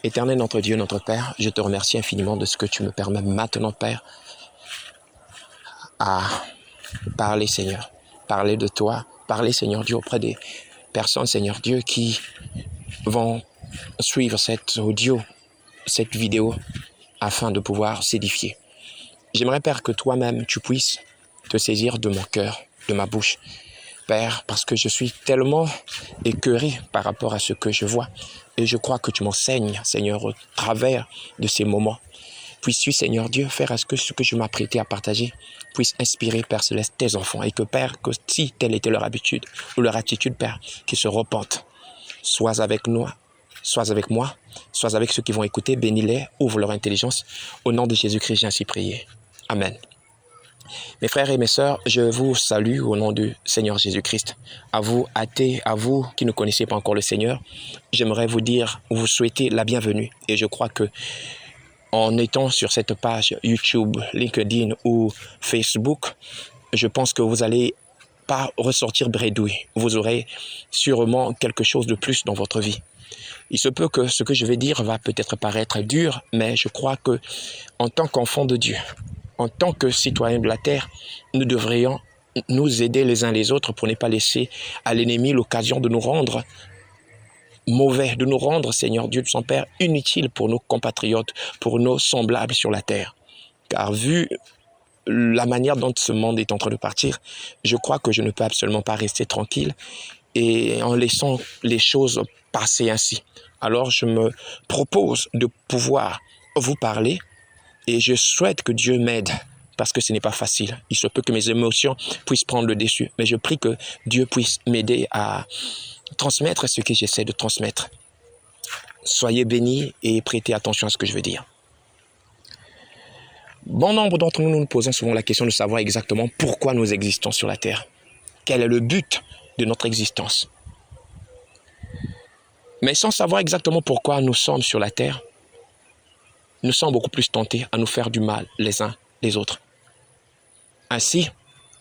Éternel notre Dieu, notre Père, je te remercie infiniment de ce que tu me permets maintenant, Père, à parler, Seigneur. Parler de toi, parler, Seigneur Dieu, auprès des personnes, Seigneur Dieu, qui vont suivre cet audio, cette vidéo, afin de pouvoir s'édifier. J'aimerais, Père, que toi-même, tu puisses te saisir de mon cœur, de ma bouche, Père, parce que je suis tellement écœuré par rapport à ce que je vois. Et je crois que tu m'enseignes, Seigneur, au travers de ces moments. Puisses-tu, Seigneur Dieu, faire à ce que je m'apprêtais à partager puisse inspirer, Père Céleste, tes enfants. Et que, Père, que si telle était leur habitude ou leur attitude, Père, qu'ils se repentent. Sois avec nous, sois avec moi, sois avec ceux qui vont écouter. Bénis-les, ouvre leur intelligence. Au nom de Jésus-Christ, j'ai ainsi prié. Amen. Mes frères et mes sœurs, je vous salue au nom du Seigneur Jésus-Christ. À vous, athées, à vous qui ne connaissez pas encore le Seigneur, j'aimerais vous dire, vous souhaiter la bienvenue. Et je crois que en étant sur cette page YouTube, LinkedIn ou Facebook, je pense que vous n'allez pas ressortir bredouille. Vous aurez sûrement quelque chose de plus dans votre vie. Il se peut que ce que je vais dire va peut-être paraître dur, mais je crois que en tant qu'enfants de Dieu, en tant que citoyens de la terre, nous devrions nous aider les uns les autres pour ne pas laisser à l'ennemi l'occasion de nous rendre mauvais, de nous rendre, Seigneur Dieu de son Père, inutiles pour nos compatriotes, pour nos semblables sur la terre. Car vu la manière dont ce monde est en train de partir, je crois que je ne peux absolument pas rester tranquille et en laissant les choses passer ainsi. Alors je me propose de pouvoir vous parler et je souhaite que Dieu m'aide parce que ce n'est pas facile. Il se peut que mes émotions puissent prendre le dessus, mais je prie que Dieu puisse m'aider à transmettre ce que j'essaie de transmettre. Soyez bénis et prêtez attention à ce que je veux dire. Bon nombre d'entre nous nous posons souvent la question de savoir exactement pourquoi nous existons sur la terre. Quel est le but de notre existence? Mais sans savoir exactement pourquoi nous sommes sur la terre, nous sommes beaucoup plus tentés à nous faire du mal les uns les autres. Ainsi,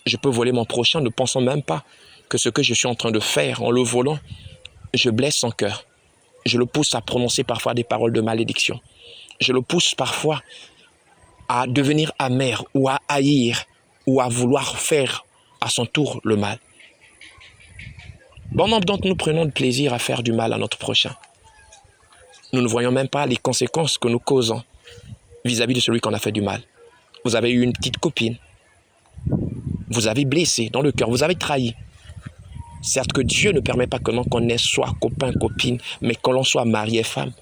je peux voler mon prochain ne pensant même pas que ce que je suis en train de faire en le volant, je blesse son cœur. Je le pousse à prononcer parfois des paroles de malédiction. Je le pousse parfois à devenir amer ou à haïr ou à vouloir faire à son tour le mal. Bon nombre d'entre nous prenons du plaisir à faire du mal à notre prochain. Nous ne voyons même pas les conséquences que nous causons vis-à-vis de celui qu'on a fait du mal. Vous avez eu une petite copine. Vous avez blessé dans le cœur. Vous avez trahi. Certes que Dieu ne permet pas que l'on connaisse soit copain, copine, mais que l'on soit mari et femme.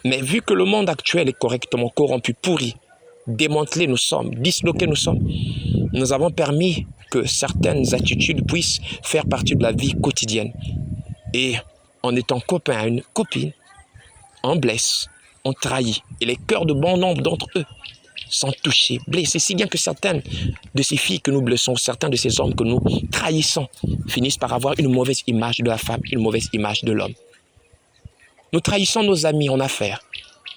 Mais vu que le monde actuel est correctement corrompu, pourri, démantelé nous sommes, disloqués nous sommes, nous avons permis que certaines attitudes puissent faire partie de la vie quotidienne. Et en étant copain à une copine, on blesse, on trahit. Et les cœurs de bon nombre d'entre eux sont touchés, blessés, si bien que certaines de ces filles que nous blessons, certains de ces hommes que nous trahissons, finissent par avoir une mauvaise image de la femme, une mauvaise image de l'homme. Nous trahissons nos amis en affaires,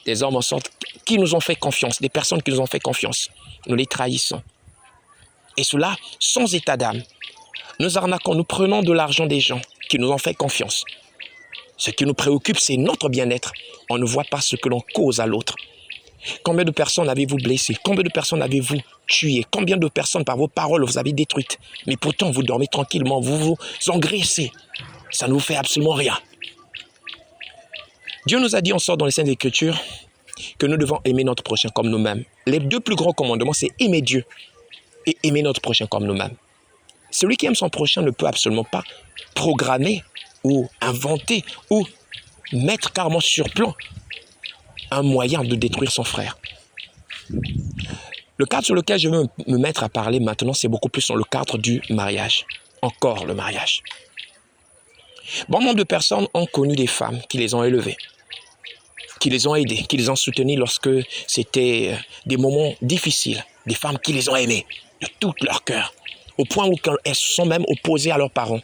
des hommes en sorte qui nous ont fait confiance, des personnes qui nous ont fait confiance. Nous les trahissons. Et cela sans état d'âme. Nous arnaquons, nous prenons de l'argent des gens qui nous ont fait confiance. Ce qui nous préoccupe, c'est notre bien-être. On ne voit pas ce que l'on cause à l'autre. Combien de personnes avez-vous blessé? Combien de personnes avez-vous tué? Combien de personnes par vos paroles vous avez détruites? Mais pourtant, vous dormez tranquillement, vous vous engraissez. Ça ne vous fait absolument rien. Dieu nous a dit, on sort dans les Saintes Écritures, que nous devons aimer notre prochain comme nous-mêmes. Les deux plus grands commandements, c'est aimer Dieu et aimer notre prochain comme nous-mêmes. Celui qui aime son prochain ne peut absolument pas programmer ou inventer ou mettre carrément sur plan un moyen de détruire son frère. Le cadre sur lequel je veux me mettre à parler maintenant, c'est beaucoup plus dans le cadre du mariage. Encore le mariage. Bon nombre de personnes ont connu des femmes qui les ont élevées, qui les ont aidées, qui les ont soutenues lorsque c'était des moments difficiles. Des femmes qui les ont aimées de tout leur cœur, au point où elles se sont même opposées à leurs parents,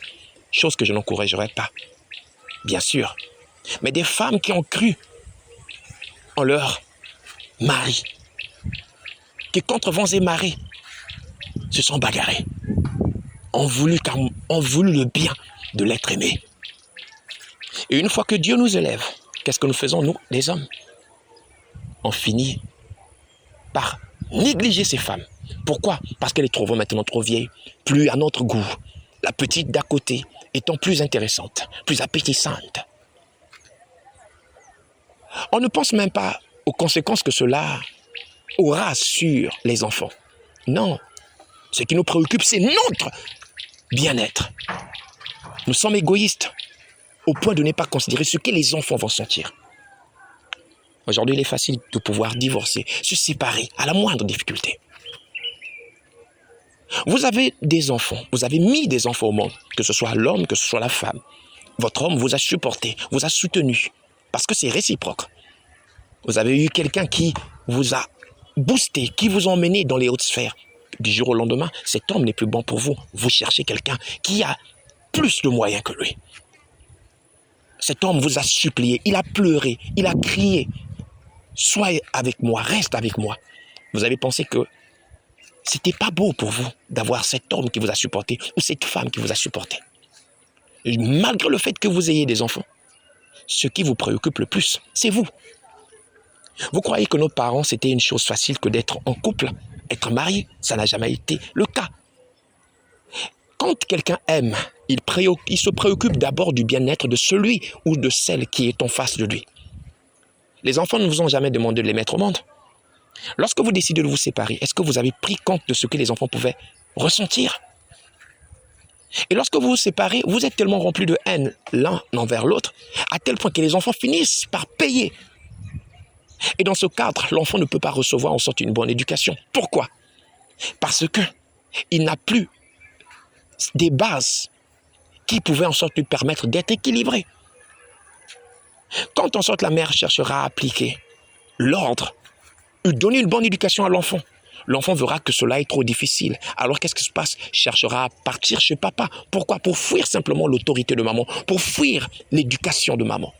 chose que je n'encouragerais pas, bien sûr. Mais des femmes qui ont cru en leur mari, qui contre vents et marées se sont bagarrées, ont voulu le bien de l'être aimé. Et une fois que Dieu nous élève, qu'est-ce que nous faisons, nous, les hommes? On finit par négliger ces femmes. Pourquoi? Parce qu'elles les trouvons maintenant trop vieilles, plus à notre goût. La petite d'à côté étant plus intéressante, plus appétissante. On ne pense même pas aux conséquences que cela aura sur les enfants. Non, ce qui nous préoccupe, c'est notre bien-être. Nous sommes égoïstes au point de ne pas considérer ce que les enfants vont sentir. Aujourd'hui, il est facile de pouvoir divorcer, se séparer à la moindre difficulté. Vous avez des enfants, vous avez mis des enfants au monde, que ce soit l'homme, que ce soit la femme. Votre homme vous a supporté, vous a soutenu, parce que c'est réciproque. Vous avez eu quelqu'un qui vous a boosté, qui vous a emmené dans les hautes sphères. Du jour au lendemain, cet homme n'est plus bon pour vous. Vous cherchez quelqu'un qui a plus de moyens que lui. Cet homme vous a supplié, il a pleuré, il a crié. Sois avec moi, reste avec moi. Vous avez pensé que c'était pas beau pour vous d'avoir cet homme qui vous a supporté ou cette femme qui vous a supporté. Et malgré le fait que vous ayez des enfants, ce qui vous préoccupe le plus, c'est vous. Vous croyez que nos parents, c'était une chose facile que d'être en couple, être marié? Ça n'a jamais été le cas. Quand quelqu'un aime, il se préoccupe d'abord du bien-être de celui ou de celle qui est en face de lui. Les enfants ne vous ont jamais demandé de les mettre au monde. Lorsque vous décidez de vous séparer, est-ce que vous avez pris compte de ce que les enfants pouvaient ressentir? Et lorsque vous vous séparez, vous êtes tellement remplis de haine l'un envers l'autre, à tel point que les enfants finissent par payer. Et dans ce cadre, l'enfant ne peut pas recevoir en sorte une bonne éducation. Pourquoi? Parce que il n'a plus des bases qui pouvaient en sorte lui permettre d'être équilibré. Quand en sorte la mère cherchera à appliquer l'ordre, donner une bonne éducation à l'enfant, l'enfant verra que cela est trop difficile. Alors qu'est-ce qui se passe? Cherchera à partir chez papa. Pourquoi? Pour fuir simplement l'autorité de maman, pour fuir l'éducation de maman.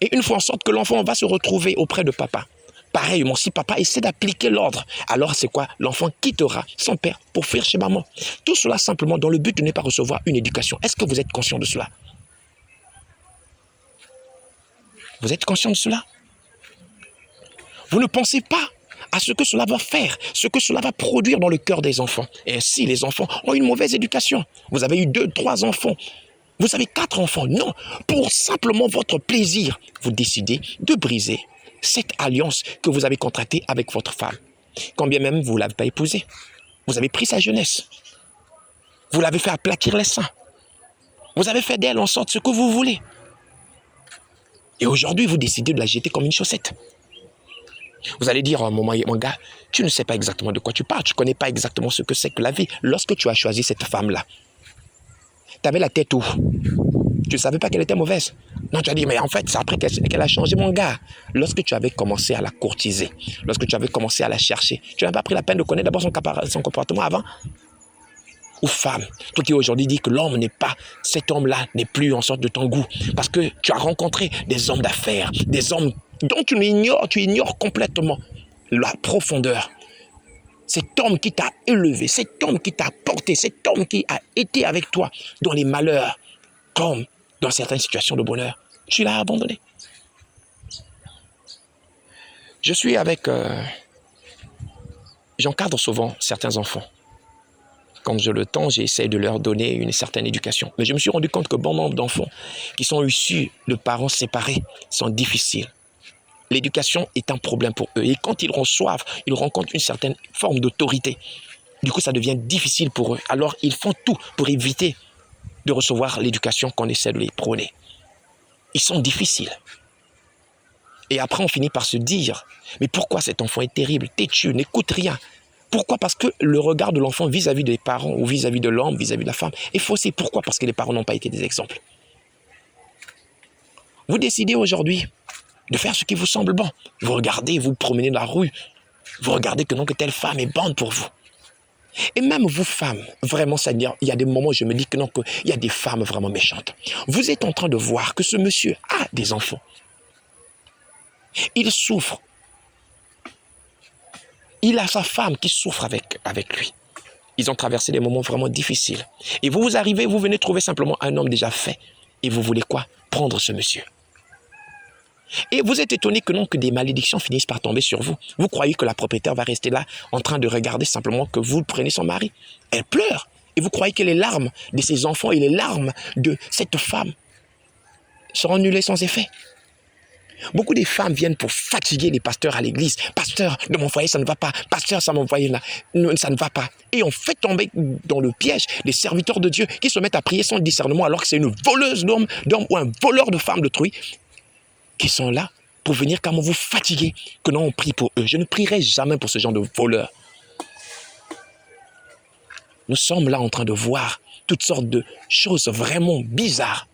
Et une fois en sorte que l'enfant va se retrouver auprès de papa, pareillement, si papa essaie d'appliquer l'ordre, alors c'est quoi? L'enfant quittera son père pour fuir chez maman. Tout cela simplement dans le but de ne pas recevoir une éducation. Est-ce que vous êtes conscient de cela? Vous êtes conscient de cela? Vous ne pensez pas à ce que cela va faire, ce que cela va produire dans le cœur des enfants. Et ainsi, les enfants ont une mauvaise éducation. Vous avez eu 2, 3 enfants. Vous avez 4 enfants. Non, pour simplement votre plaisir, vous décidez de briser cette alliance que vous avez contractée avec votre femme. Quand bien même vous ne l'avez pas épousée. Vous avez pris sa jeunesse. Vous l'avez fait aplatir les seins. Vous avez fait d'elle en sorte ce que vous voulez. Et aujourd'hui, vous décidez de la jeter comme une chaussette. Vous allez dire, mon gars, tu ne sais pas exactement de quoi tu parles. Tu ne connais pas exactement ce que c'est que la vie. Lorsque tu as choisi cette femme-là, tu avais la tête où? Tu ne savais pas qu'elle était mauvaise. Non, tu as dit, mais en fait, c'est après qu'elle a changé, mon gars. Lorsque tu avais commencé à la courtiser, lorsque tu avais commencé à la chercher, tu n'as pas pris la peine de connaître d'abord son comportement avant? Ou femme, toi qui aujourd'hui dis que l'homme n'est pas, cet homme-là n'est plus en sorte de ton goût, parce que tu as rencontré des hommes d'affaires, des hommes dont tu ignores complètement la profondeur. Cet homme qui t'a élevé, cet homme qui t'a porté, cet homme qui a été avec toi dans les malheurs, comme dans certaines situations de bonheur, tu l'as abandonné. Je suis avec... j'encadre souvent certains enfants. Quand j'ai le temps, j'essaie de leur donner une certaine éducation. Mais je me suis rendu compte que bon nombre d'enfants qui sont issus de parents séparés sont difficiles. L'éducation est un problème pour eux. Et quand ils reçoivent, ils rencontrent une certaine forme d'autorité. Du coup, ça devient difficile pour eux. Alors, ils font tout pour éviter de recevoir l'éducation qu'on essaie de les prôner. Ils sont difficiles. Et après, on finit par se dire, mais pourquoi cet enfant est terrible, têtu, n'écoute rien? Pourquoi? Parce que le regard de l'enfant vis-à-vis des parents ou vis-à-vis de l'homme, vis-à-vis de la femme est faussé. Pourquoi? Parce que les parents n'ont pas été des exemples. Vous décidez aujourd'hui de faire ce qui vous semble bon. Vous regardez, vous promenez dans la rue, vous regardez que non, que telle femme est bonne pour vous. Et même vous, femmes, vraiment, il y a des moments où je me dis que non, qu'il y a des femmes vraiment méchantes. Vous êtes en train de voir que ce monsieur a des enfants. Il souffre. Il a sa femme qui souffre avec lui. Ils ont traversé des moments vraiment difficiles. Et vous arrivez, vous venez trouver simplement un homme déjà fait. Et vous voulez quoi? Prendre ce monsieur. Et vous êtes étonné que non, que des malédictions finissent par tomber sur vous. Vous croyez que la propriétaire va rester là en train de regarder simplement que vous prenez son mari. Elle pleure. Et vous croyez que les larmes de ses enfants et les larmes de cette femme seront annulées sans effet. Beaucoup de femmes viennent pour fatiguer les pasteurs à l'église. Pasteur, de mon foyer, ça ne va pas. Pasteur, ça mon foyer, là, ça ne va pas. Et on fait tomber dans le piège des serviteurs de Dieu qui se mettent à prier sans discernement alors que c'est une voleuse d'hommes ou un voleur de femmes d'autrui qui sont là pour venir quand vous fatiguer, que non, on prie pour eux. Je ne prierai jamais pour ce genre de voleurs. Nous sommes là en train de voir toutes sortes de choses vraiment bizarres.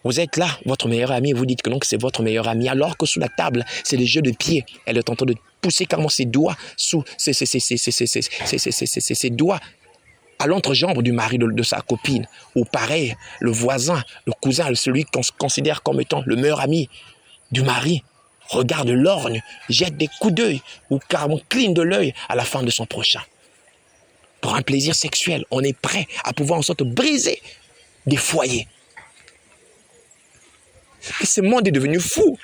Vous êtes là, votre meilleur ami, et vous dites que non, que c'est votre meilleur ami, alors que sous la table, c'est les jeux de pied. Elle est en train de pousser carrément ses doigts sous ses doigts à l'entrejambe du mari de sa copine. Ou pareil, le voisin, le cousin, celui qu'on considère comme étant le meilleur ami du mari, regarde l'orgne, jette des coups d'œil ou carrément cligne de l'œil à la femme de son prochain. Pour un plaisir sexuel, on est prêt à pouvoir en sorte briser des foyers. Et ce monde est devenu fou.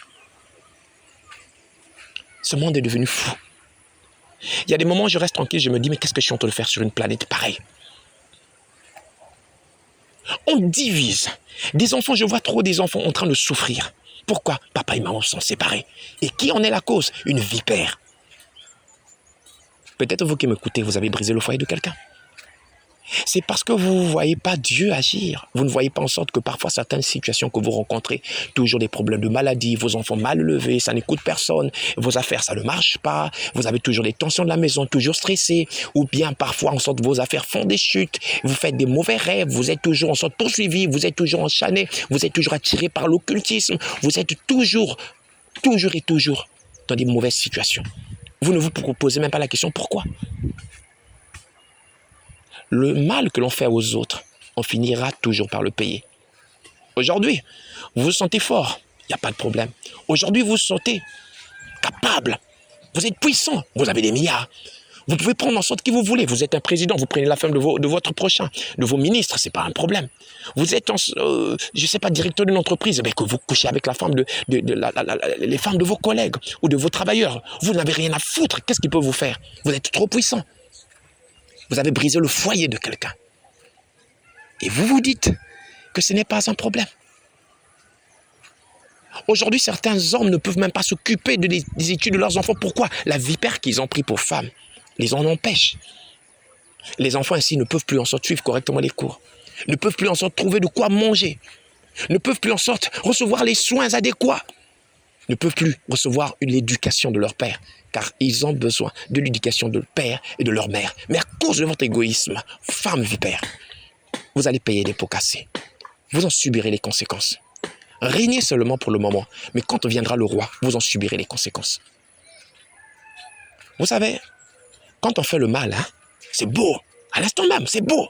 Ce monde est devenu fou. Il y a des moments où je reste tranquille, je me dis, mais qu'est-ce que je suis en train de faire sur une planète pareille? On divise. Des enfants, je vois trop des enfants en train de souffrir. Pourquoi? Papa et maman sont séparés. Et qui en est la cause? Une vipère. Peut-être vous qui m'écoutez, vous avez brisé le foyer de quelqu'un. C'est parce que vous ne voyez pas Dieu agir. Vous ne voyez pas en sorte que parfois certaines situations que vous rencontrez, toujours des problèmes de maladie, vos enfants mal élevés, ça n'écoute personne, vos affaires, ça ne marche pas, vous avez toujours des tensions de la maison, toujours stressé, ou bien parfois en sorte vos affaires font des chutes, vous faites des mauvais rêves, vous êtes toujours en sorte poursuivi, vous êtes toujours enchaîné, vous êtes toujours attiré par l'occultisme, vous êtes toujours dans des mauvaises situations. Vous ne vous posez même pas la question pourquoi. Le mal que l'on fait aux autres, on finira toujours par le payer. Aujourd'hui, vous vous sentez fort, il n'y a pas de problème. Aujourd'hui, vous vous sentez capable, vous êtes puissant, vous avez des milliards. Vous pouvez prendre en sorte qui vous voulez. Vous êtes un président, vous prenez la femme de votre prochain, de vos ministres, ce n'est pas un problème. Vous êtes, je ne sais pas, directeur d'une entreprise, que vous couchez avec la femme les femmes de vos collègues ou de vos travailleurs. Vous n'avez rien à foutre, qu'est-ce qu'il peut vous faire? Vous êtes trop puissant. Vous avez brisé le foyer de quelqu'un. Et vous vous dites que ce n'est pas un problème. Aujourd'hui, certains hommes ne peuvent même pas s'occuper des études de leurs enfants. Pourquoi? La vipère qu'ils ont pris pour femme les en empêche. Les enfants ainsi ne peuvent plus en sorte suivre correctement les cours. Ne peuvent plus en sorte trouver de quoi manger. Ne peuvent plus en sorte recevoir les soins adéquats. Ne peuvent plus recevoir l'éducation de leur père, car ils ont besoin de l'éducation de leur père et de leur mère. Mais à cause de votre égoïsme, femme vipère, vous allez payer des pots cassés. Vous en subirez les conséquences. Régnez seulement pour le moment, mais quand viendra le roi, vous en subirez les conséquences. Vous savez, quand on fait le mal, c'est beau. À l'instant même, c'est beau.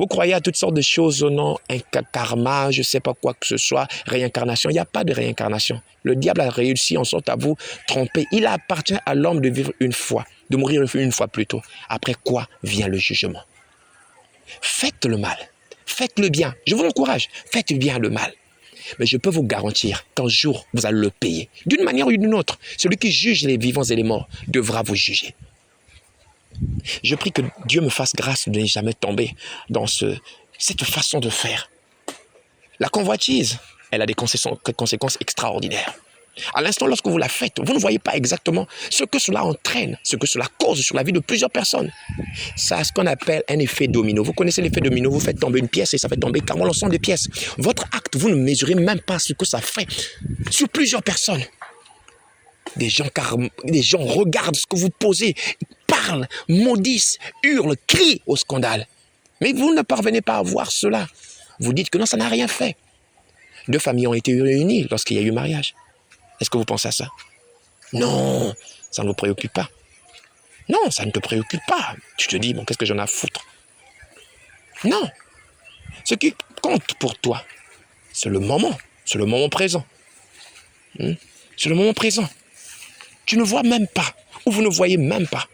Vous croyez à toutes sortes de choses au nom, un karma, je ne sais pas quoi que ce soit, réincarnation. Il n'y a pas de réincarnation. Le diable a réussi en sorte à vous tromper. Il appartient à l'homme de vivre une fois, de mourir une fois plutôt. Après quoi vient le jugement? Faites le mal, faites le bien. Je vous encourage, faites bien le mal. Mais je peux vous garantir qu'un jour, vous allez le payer. D'une manière ou d'une autre, celui qui juge les vivants et les morts devra vous juger. Je prie que Dieu me fasse grâce de ne jamais tomber dans cette façon de faire. La convoitise, elle a des conséquences extraordinaires. À l'instant, lorsque vous la faites, vous ne voyez pas exactement ce que cela entraîne, ce que cela cause sur la vie de plusieurs personnes. Ça, ce qu'on appelle un effet domino. Vous connaissez l'effet domino, vous faites tomber une pièce et ça fait tomber carrément l'ensemble des pièces. Votre acte, vous ne mesurez même pas ce que ça fait sur plusieurs personnes. Des gens regardent ce que vous posez, parlent, maudissent, hurlent, crient au scandale. Mais vous ne parvenez pas à voir cela. Vous dites que non, ça n'a rien fait. Deux familles ont été réunies lorsqu'il y a eu mariage. Est-ce que vous pensez à ça? Non, ça ne vous préoccupe pas. Non, ça ne te préoccupe pas. Tu te dis, bon, qu'est-ce que j'en ai à foutre? Non. Ce qui compte pour toi, c'est le moment présent. C'est le moment présent. Tu ne vois même pas, ou vous ne voyez même pas,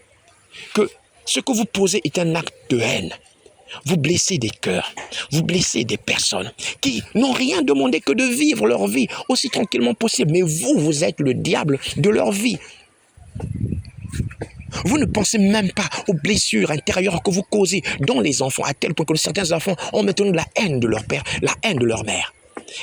que ce que vous posez est un acte de haine. Vous blessez des cœurs, vous blessez des personnes qui n'ont rien demandé que de vivre leur vie aussi tranquillement possible. Mais vous, vous êtes le diable de leur vie. Vous ne pensez même pas aux blessures intérieures que vous causez dans les enfants, à tel point que certains enfants ont maintenant la haine de leur père, la haine de leur mère.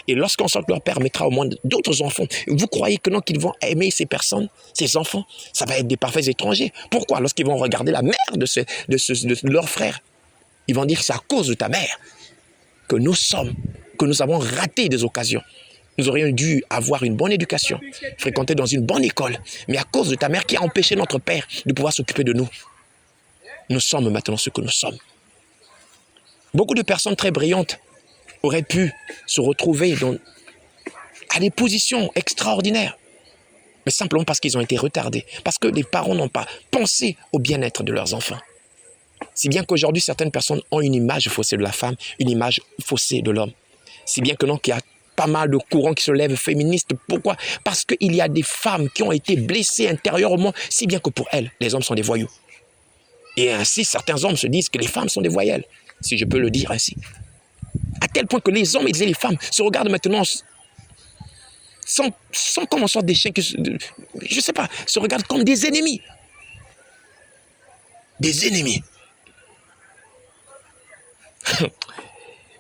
Et lorsqu'on sent que leur père mettra au monde d'autres enfants, vous croyez que non, qu'ils vont aimer ces personnes, ces enfants? Ça va être des parfaits étrangers. Pourquoi? Lorsqu'ils vont regarder la mère de leur frère, ils vont dire que c'est à cause de ta mère que nous avons raté des occasions. Nous aurions dû avoir une bonne éducation, fréquenter dans une bonne école, mais à cause de ta mère qui a empêché notre père de pouvoir s'occuper de nous, nous sommes maintenant ce que nous sommes. Beaucoup de personnes très brillantes auraient pu se retrouver à des positions extraordinaires, mais simplement parce qu'ils ont été retardés, parce que les parents n'ont pas pensé au bien-être de leurs enfants. Si bien qu'aujourd'hui, certaines personnes ont une image faussée de la femme, une image faussée de l'homme. Si bien que non, qu'il y a pas mal de courants qui se lèvent féministes. Pourquoi? Parce qu'il y a des femmes qui ont été blessées intérieurement, si bien que pour elles, les hommes sont des voyous. Et ainsi, certains hommes se disent que les femmes sont des voyelles, si je peux le dire ainsi. À tel point que les hommes et les femmes se regardent maintenant sans comme en sorte des chiens, je ne sais pas, se regardent comme des ennemis. Des ennemis.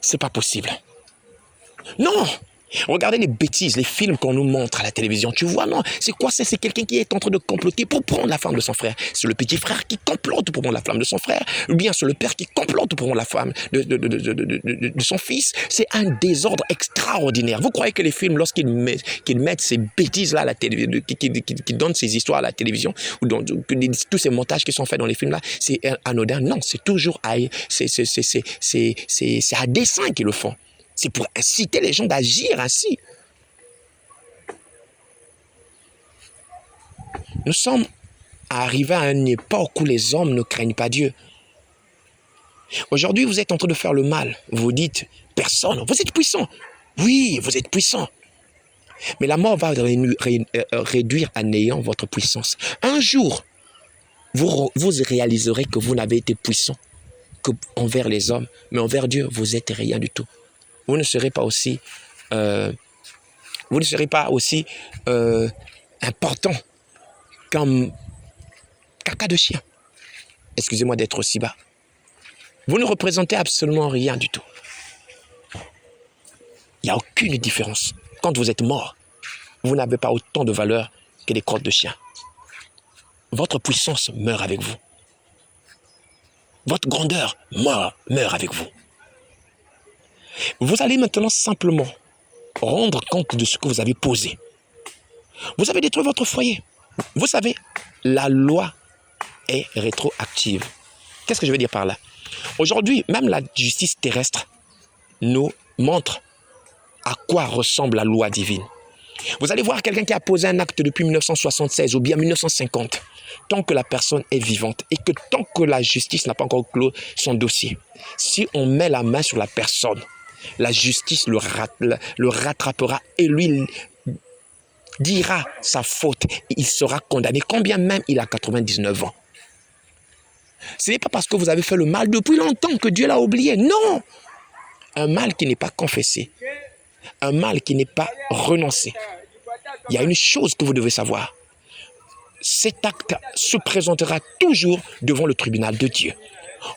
C'est pas possible. Non! Regardez les bêtises, les films qu'on nous montre à la télévision. Tu vois, non? C'est quoi ça? C'est quelqu'un qui est en train de comploter pour prendre la femme de son frère. C'est le petit frère qui complote pour prendre la femme de son frère. Ou bien c'est le père qui complote pour prendre la femme de son fils. C'est un désordre extraordinaire. Vous croyez que les films, lorsqu'ils mettent ces bêtises-là à la télévision, qui donnent ces histoires à la télévision, ou tous ces montages qui sont faits dans les films-là, c'est anodin? Non, c'est toujours c'est à dessein qu'ils le font. C'est pour inciter les gens d'agir ainsi. Nous sommes arrivés à une époque où les hommes ne craignent pas Dieu. Aujourd'hui, vous êtes en train de faire le mal. Vous dites, personne, vous êtes puissant. Oui, vous êtes puissant. Mais la mort va réduire à néant votre puissance. Un jour, vous réaliserez que vous n'avez été puissant qu'envers les hommes, mais envers Dieu, vous n'êtes rien du tout. Vous ne serez pas aussi, important comme caca de chien. Excusez-moi d'être aussi bas. Vous ne représentez absolument rien du tout. Il n'y a aucune différence. Quand vous êtes mort, vous n'avez pas autant de valeur que des crottes de chien. Votre puissance meurt avec vous. Votre grandeur meurt avec vous. Vous allez maintenant simplement rendre compte de ce que vous avez posé. Vous avez détruit votre foyer. Vous savez, la loi est rétroactive. Qu'est-ce que je veux dire par là? Aujourd'hui, même la justice terrestre nous montre à quoi ressemble la loi divine. Vous allez voir quelqu'un qui a posé un acte depuis 1976 ou bien 1950, tant que la personne est vivante et que tant que la justice n'a pas encore clos son dossier. Si on met la main sur la personne, la justice le rattrapera et lui dira sa faute. Il sera condamné, combien même il a 99 ans. Ce n'est pas parce que vous avez fait le mal depuis longtemps que Dieu l'a oublié. Non! Un mal qui n'est pas confessé, un mal qui n'est pas renoncé. Il y a une chose que vous devez savoir. Cet acte se présentera toujours devant le tribunal de Dieu.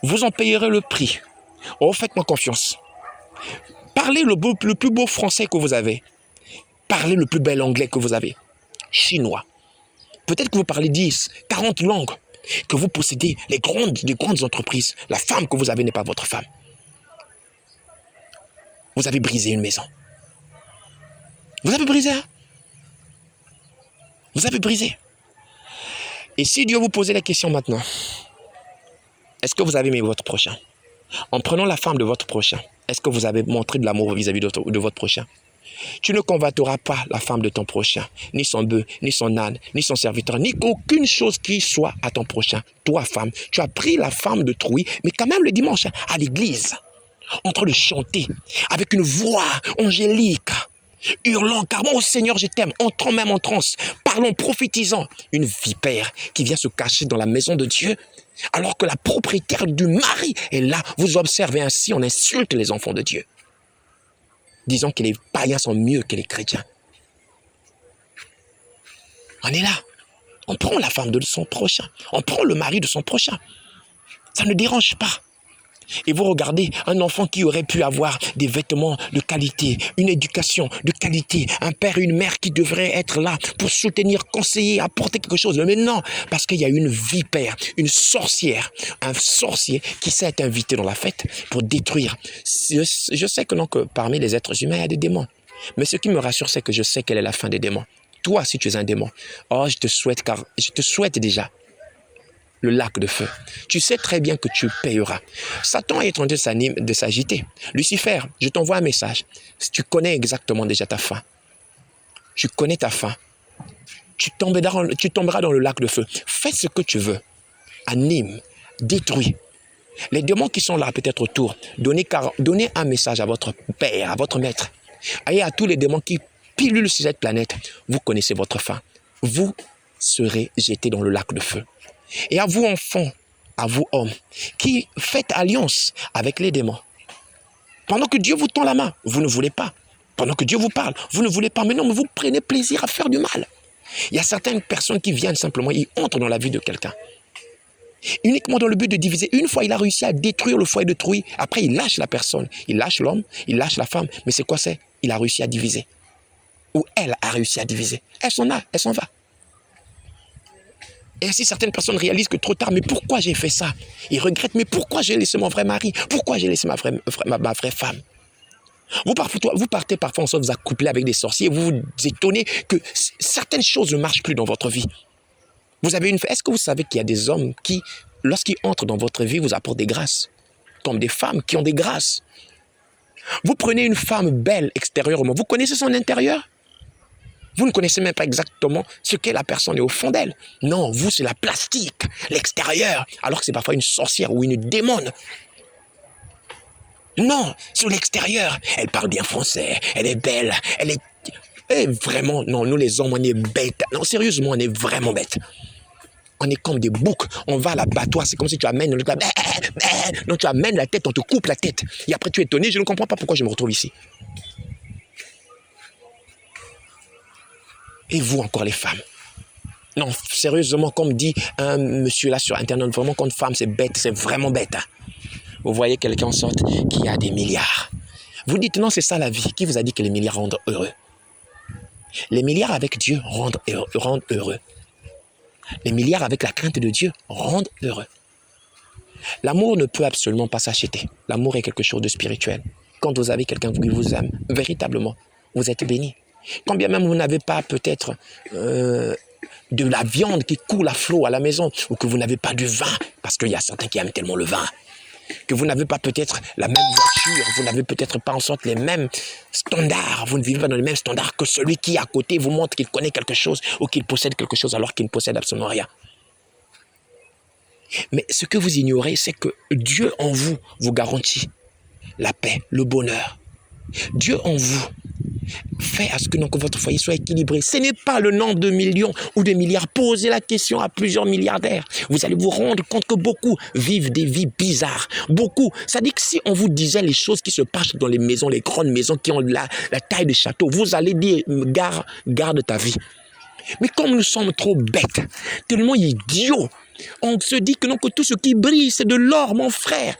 Vous en payerez le prix. Oh, faites-moi confiance. Parlez le plus beau français que vous avez. Parlez le plus bel anglais que vous avez. Chinois. Peut-être que vous parlez 10, 40 langues. Que vous possédez les grandes entreprises. La femme que vous avez n'est pas votre femme. Vous avez brisé une maison. Vous avez brisé, hein? Vous avez brisé. Et si Dieu vous posait la question maintenant, est-ce que vous avez aimé votre prochain? En prenant la femme de votre prochain, est-ce que vous avez montré de l'amour vis-à-vis de votre prochain? Tu ne convoiteras pas la femme de ton prochain, ni son bœuf, ni son âne, ni son serviteur, ni aucune chose qui soit à ton prochain. Toi, femme, tu as pris la femme de Trouy, mais quand même le dimanche, à l'église, en train de chanter, avec une voix angélique, hurlant, car moi, oh Seigneur, je t'aime, entrant même en transe, parlons, prophétisant. Une vipère qui vient se cacher dans la maison de Dieu, Alors que la propriétaire du mari est là. Vous observez ainsi, on insulte les enfants de Dieu. Disons que les païens sont mieux que les chrétiens. On est là. On prend la femme de son prochain. On prend le mari de son prochain. Ça ne dérange pas. Et vous regardez un enfant qui aurait pu avoir des vêtements de qualité, une éducation de qualité, un père et une mère qui devraient être là pour soutenir, conseiller, apporter quelque chose. Mais non, parce qu'il y a une vipère, une sorcière, un sorcier qui s'est invité dans la fête pour détruire. Je sais que, non, que parmi les êtres humains, il y a des démons. Mais ce qui me rassure, c'est que je sais quelle est la fin des démons. Toi, si tu es un démon, oh, je te souhaite déjà le lac de feu. Tu sais très bien que tu payeras. Satan est en train de s'agiter. Lucifer, je t'envoie un message. Tu connais exactement déjà ta fin. Tu connais ta fin. Tu tomberas dans le lac de feu. Fais ce que tu veux. Anime, détruis. Les démons qui sont là peut-être autour, donnez un message à votre père, à votre maître. Et à tous les démons qui pilulent sur cette planète. Vous connaissez votre fin. Vous serez jetés dans le lac de feu. Et à vous enfants, à vous hommes, qui faites alliance avec les démons. Pendant que Dieu vous tend la main, vous ne voulez pas. Pendant que Dieu vous parle, vous ne voulez pas. Mais non, mais vous prenez plaisir à faire du mal. Il y a certaines personnes qui viennent simplement, ils entrent dans la vie de quelqu'un. Uniquement dans le but de diviser. Une fois, il a réussi à détruire le foyer de Trouille. Après, il lâche la personne. Il lâche l'homme, il lâche la femme. Mais c'est quoi c'est? Il a réussi à diviser. Ou elle a réussi à diviser. Elle s'en va. Et ainsi, certaines personnes réalisent que trop tard, mais pourquoi j'ai fait ça? Ils regrettent, mais pourquoi j'ai laissé mon vrai mari? Pourquoi j'ai laissé ma vraie femme? Vous partez parfois en sorte de vous accoupler avec des sorciers, vous vous étonnez que certaines choses ne marchent plus dans votre vie. Est-ce que vous savez qu'il y a des hommes qui, lorsqu'ils entrent dans votre vie, vous apportent des grâces? Comme des femmes qui ont des grâces. Vous prenez une femme belle extérieurement, vous connaissez son intérieur? Vous ne connaissez même pas exactement ce qu'est la personne au fond d'elle. Non, vous, c'est la plastique, l'extérieur, alors que c'est parfois une sorcière ou une démone. Non, sur l'extérieur, elle parle bien français, elle est belle, vraiment, non, nous les hommes, on est bêtes. Non, sérieusement, on est vraiment bêtes. On est comme des boucs, on va à l'abattoir, c'est comme si tu amènes, non, tu amènes la tête, on te coupe la tête. Et après, tu es étonné, je ne comprends pas pourquoi je me retrouve ici. Et vous encore les femmes. Non, sérieusement, comme dit un monsieur là sur Internet, vraiment qu'une femme c'est bête, c'est vraiment bête. Hein. Vous voyez quelqu'un en sorte qui a des milliards. Vous dites non, c'est ça la vie. Qui vous a dit que les milliards rendent heureux? Les milliards avec Dieu rendent heureux. Les milliards avec la crainte de Dieu rendent heureux. L'amour ne peut absolument pas s'acheter. L'amour est quelque chose de spirituel. Quand vous avez quelqu'un qui vous aime, véritablement, vous êtes béni. Quand bien même vous n'avez pas peut-être de la viande qui coule à flot à la maison, ou que vous n'avez pas du vin, parce qu'il y a certains qui aiment tellement le vin, que vous n'avez pas peut-être la même voiture, vous n'avez peut-être pas en sorte les mêmes standards, vous ne vivez pas dans les mêmes standards que celui qui à côté vous montre qu'il connaît quelque chose ou qu'il possède quelque chose alors qu'il ne possède absolument rien. Mais ce que vous ignorez, c'est que Dieu en vous garantit la paix, le bonheur. Dieu en vous fait à ce que donc votre foyer soit équilibré. Ce n'est pas le nombre de millions ou de milliards. Posez la question à plusieurs milliardaires. Vous allez vous rendre compte que beaucoup vivent des vies bizarres. Beaucoup. Ça dit que si on vous disait les choses qui se passent dans les maisons, les grandes maisons qui ont la taille de château, vous allez dire garde ta vie. Mais comme nous sommes trop bêtes, tellement idiots, on se dit que non, que tout ce qui brille, c'est de l'or, mon frère.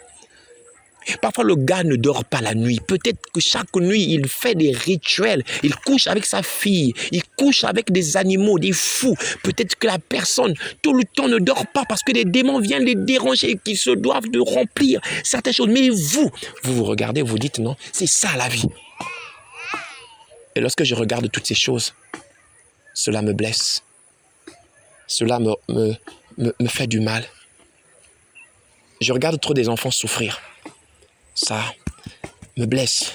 Parfois, le gars ne dort pas la nuit. Peut-être que chaque nuit, il fait des rituels. Il couche avec sa fille. Il couche avec des animaux, des fous. Peut-être que la personne, tout le temps, ne dort pas parce que les démons viennent les déranger et qu'ils se doivent de remplir certaines choses. Mais vous regardez, vous dites non, c'est ça la vie. Et lorsque je regarde toutes ces choses, cela me blesse. Cela me fait du mal. Je regarde trop des enfants souffrir. Ça me blesse.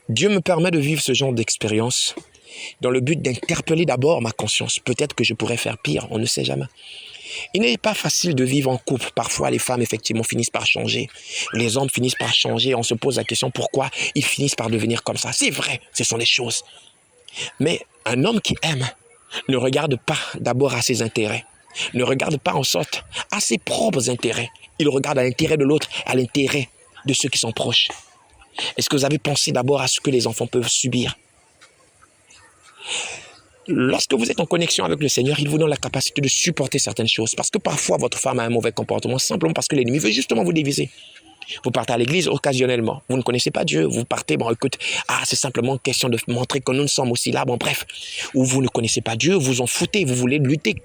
Dieu me permet de vivre ce genre d'expérience dans le but d'interpeller d'abord ma conscience. Peut-être que je pourrais faire pire, on ne sait jamais. Il n'est pas facile de vivre en couple. Parfois, les femmes, effectivement, finissent par changer. Les hommes finissent par changer. On se pose la question pourquoi ils finissent par devenir comme ça. C'est vrai, ce sont les choses. Mais un homme qui aime ne regarde pas d'abord à ses intérêts. ne regarde pas en sorte à ses propres intérêts. Il regarde à l'intérêt de l'autre, à l'intérêt de ceux qui sont proches. Est-ce que vous avez pensé d'abord à ce que les enfants peuvent subir? Lorsque vous êtes en connexion avec le Seigneur, il vous donne la capacité de supporter certaines choses. Parce que parfois, votre femme a un mauvais comportement, simplement parce que l'ennemi veut justement vous diviser. Vous partez à l'église occasionnellement. Vous ne connaissez pas Dieu. Vous partez, bon, écoute, c'est simplement question de montrer que nous sommes aussi là. Bon, bref. Ou vous ne connaissez pas Dieu, vous en foutez. Vous voulez lutter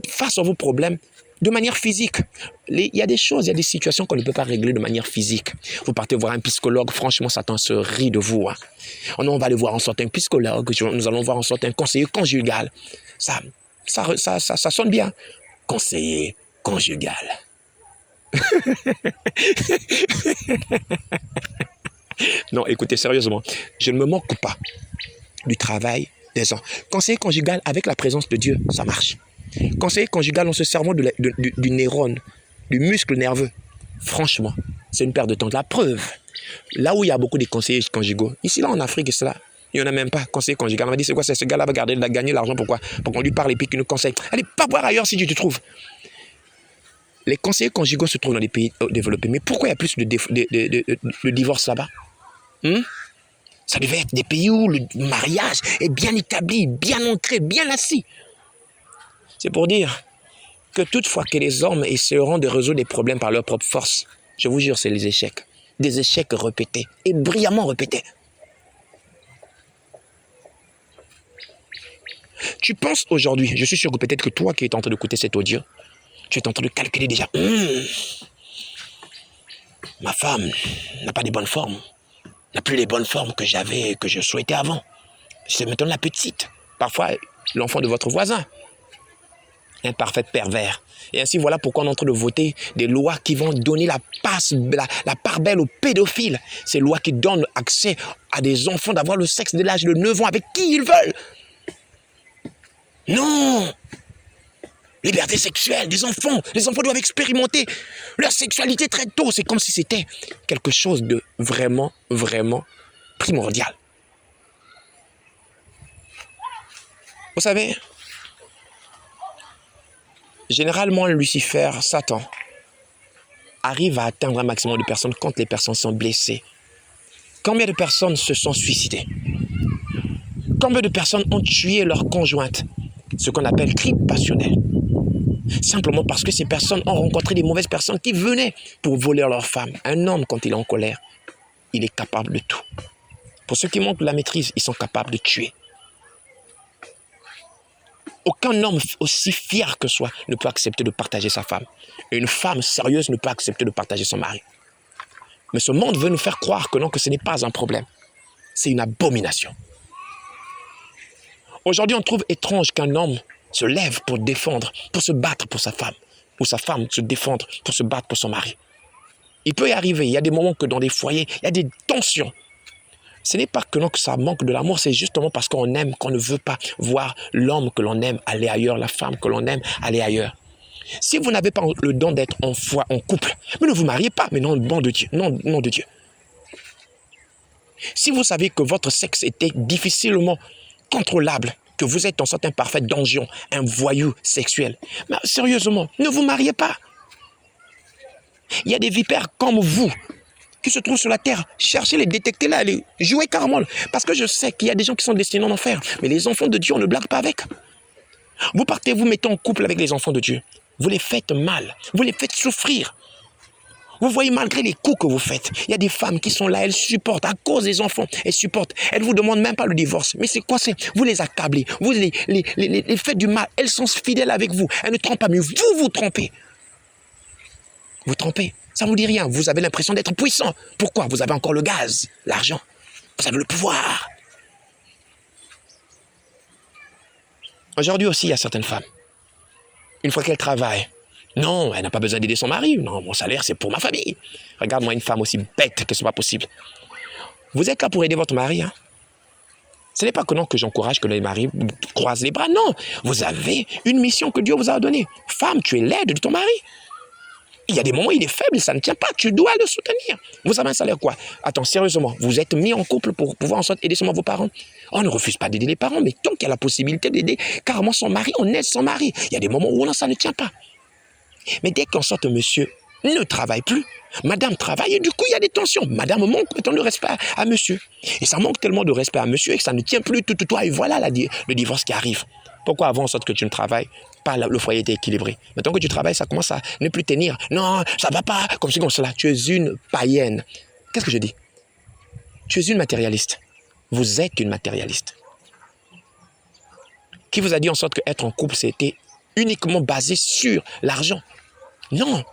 face à vos problèmes de manière physique. Il y a des choses, il y a des situations qu'on ne peut pas régler de manière physique. Vous partez voir un psychologue, franchement, Satan se rit de vous. Hein. On va aller voir en sorte un psychologue, nous allons voir en sorte un conseiller conjugal. Ça sonne bien. Conseiller conjugal. Non, écoutez, sérieusement, je ne me moque pas du travail des gens. Conseiller conjugal avec la présence de Dieu, ça marche. Conseiller conjugal en se servant du neurone, du muscle nerveux. Franchement, c'est une perte de temps. La preuve, là où il y a beaucoup de conseillers conjugaux, ici, là, en Afrique, cela, il n'y en a même pas. Conseiller conjugal, on m'a dit, c'est quoi, c'est ce gars-là va gagner l'argent, pourquoi? Pour qu'on lui parle et puis qu'il nous conseille. Allez, pas voir ailleurs si tu te trouves. Les conseillers conjugaux se trouvent dans des pays développés. Mais pourquoi il y a plus de divorces là-bas? Ça devait être des pays où le mariage est bien établi, bien ancré, bien assis. C'est pour dire que toutefois que les hommes essaieront de résoudre des problèmes par leur propre force, je vous jure, c'est les échecs. Des échecs répétés et brillamment répétés. Tu penses aujourd'hui, je suis sûr que peut-être que toi qui es en train d'écouter cet audio, tu es en train de calculer déjà. Ma femme n'a pas de bonnes formes. N'a plus les bonnes formes que j'avais, que je souhaitais avant. C'est maintenant la petite. Parfois, l'enfant de votre voisin. Un parfait pervers. Et ainsi, voilà pourquoi on est en train de voter des lois qui vont donner la part belle aux pédophiles. Ces lois qui donnent accès à des enfants d'avoir le sexe dès l'âge de 9 ans avec qui ils veulent. Non! Liberté sexuelle des enfants. Les enfants doivent expérimenter leur sexualité très tôt. C'est comme si c'était quelque chose de vraiment, vraiment primordial. Vous savez, généralement, Lucifer, Satan, arrive à atteindre un maximum de personnes quand les personnes sont blessées. Combien de personnes se sont suicidées? Combien de personnes ont tué leur conjointe? Ce qu'on appelle crime passionnel. Simplement parce que ces personnes ont rencontré des mauvaises personnes qui venaient pour voler leur femme. Un homme, quand il est en colère, il est capable de tout. Pour ceux qui manquent de la maîtrise, ils sont capables de tuer. Aucun homme aussi fier que soi ne peut accepter de partager sa femme. Et une femme sérieuse ne peut accepter de partager son mari. Mais ce monde veut nous faire croire que non, que ce n'est pas un problème. C'est une abomination. Aujourd'hui, on trouve étrange qu'un homme se lève pour défendre, pour se battre pour sa femme, ou sa femme se défendre pour se battre pour son mari. Il peut y arriver, il y a des moments que dans des foyers, il y a des tensions. Ce n'est pas que non que ça manque de l'amour, c'est justement parce qu'on aime, qu'on ne veut pas voir l'homme que l'on aime aller ailleurs, la femme que l'on aime aller ailleurs. Si vous n'avez pas le don d'être en foi, en couple, mais ne vous mariez pas, mais non, nom de Dieu, nom de Dieu. Si vous savez que votre sexe était difficilement contrôlable, que vous êtes en sorte un parfait donjon, un voyou sexuel, mais sérieusement, ne vous mariez pas. Il y a des vipères comme vous qui se trouvent sur la terre. Cherchez-les, détectez-les, allez jouer carrément. Parce que je sais qu'il y a des gens qui sont destinés en enfer. Mais les enfants de Dieu, on ne blague pas avec. Vous partez, vous mettez en couple avec les enfants de Dieu. Vous les faites mal. Vous les faites souffrir. Vous voyez, malgré les coups que vous faites, il y a des femmes qui sont là, elles supportent, à cause des enfants, elles supportent. Elles ne vous demandent même pas le divorce. Mais c'est quoi? Vous les accablez, vous les faites du mal. Elles sont fidèles avec vous. Elles ne trompent pas, mais vous trompez. Vous trompez. Ça ne vous dit rien. Vous avez l'impression d'être puissant. Pourquoi? Vous avez encore le gaz, l'argent. Vous avez le pouvoir. Aujourd'hui aussi, il y a certaines femmes. Une fois qu'elles travaillent, non, elle n'a pas besoin d'aider son mari. Non, mon salaire, c'est pour ma famille. Regarde-moi une femme aussi bête que ce n'est pas possible. Vous êtes là pour aider votre mari. Hein? Ce n'est pas que non que j'encourage que les maris croisent les bras. Non, vous avez une mission que Dieu vous a donnée. Femme, tu es l'aide de ton mari. Il y a des moments où il est faible, ça ne tient pas. Tu dois le soutenir. Vous avez un salaire quoi? Attends, sérieusement, vous êtes mis en couple pour pouvoir en sorte aider seulement vos parents. On ne refuse pas d'aider les parents, mais tant qu'il y a la possibilité d'aider carrément son mari, on aide son mari. Il y a des moments où non, ça ne tient pas. Mais dès qu'en sorte monsieur ne travaille plus, madame travaille et du coup il y a des tensions. Madame manque autant de respect à monsieur. Et ça manque tellement de respect à monsieur et que ça ne tient plus tout. Et voilà le divorce qui arrive. Pourquoi avant en sorte que tu ne travailles pas, le foyer était équilibré. Maintenant que tu travailles, ça commence à ne plus tenir. Non, ça va pas, comme ci, comme cela. Tu es une païenne. Qu'est-ce que je dis? Tu es une matérialiste. Vous êtes une matérialiste. Qui vous a dit en sorte qu'être en couple, c'était uniquement basé sur l'argent? Non.